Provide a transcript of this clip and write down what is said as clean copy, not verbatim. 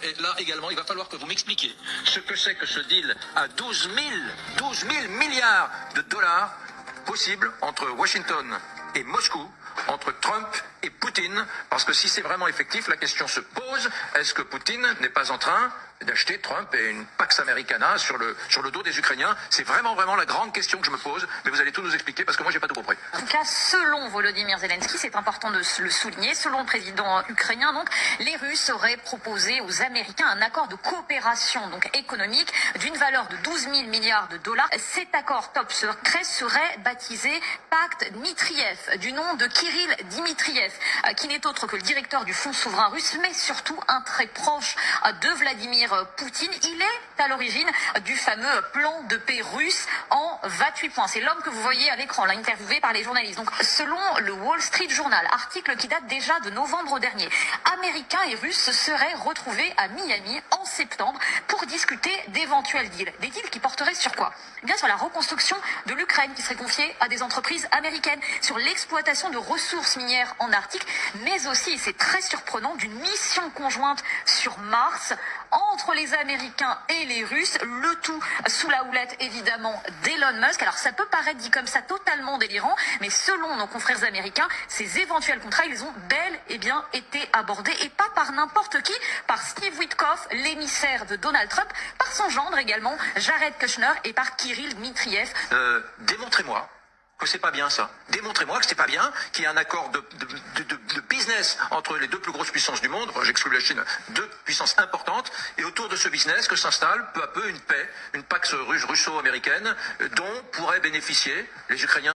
Et là également, il va falloir que vous m'expliquiez ce que c'est que ce deal à 12 000 milliards de dollars possible entre Washington et Moscou, entre Trump et Poutine, parce que si c'est vraiment effectif, la question se pose, est-ce que Poutine n'est pas en train d'acheter Trump et une Pax Americana sur le dos des Ukrainiens? C'est vraiment la grande question que je me pose, mais vous allez tout nous expliquer parce que moi j'ai pas tout compris. En tout cas, selon Volodymyr Zelensky, c'est important de le souligner, selon le président ukrainien, donc, les Russes auraient proposé aux Américains un accord de coopération donc économique d'une valeur de 12 000 milliards de dollars. Cet accord top secret serait baptisé Pacte Dmitriev, du nom de Kirill Dmitriev, qui n'est autre que le directeur du Fonds souverain russe, mais surtout un très proche de Vladimir Poutine. Il est à l'origine du fameux plan de paix russe en 28 points. C'est l'homme que vous voyez à l'écran, là, interviewé par les journalistes. Donc, selon le Wall Street Journal, article qui date déjà de novembre dernier, Américains et Russes se seraient retrouvés à Miami en septembre pour discuter d'éventuels deals. Des deals qui porteraient sur quoi? Eh bien, sur la reconstruction de l'Ukraine, qui serait confiée à des entreprises américaines, sur l'exploitation de ressources minières en Arctique, mais aussi, et c'est très surprenant, d'une mission conjointe sur Mars entre les Américains et les Russes, le tout sous la houlette évidemment d'Elon Musk. Alors ça peut paraître dit comme ça totalement délirant, mais selon nos confrères américains, ces éventuels contrats, ils ont bel et bien été abordés, et pas par n'importe qui, par Steve Witkoff, l'émissaire de Donald Trump, par son gendre également, Jared Kushner, et par Kirill Dmitriev. Démontrez-moi que c'est pas bien ça. Démontrez-moi que c'est pas bien, qu'il y a un accord de business entre les deux plus grosses puissances du monde, j'exclus la Chine, deux puissances importantes, et autour de ce business que s'installe peu à peu une paix, une Pax russo-américaine dont pourraient bénéficier les Ukrainiens.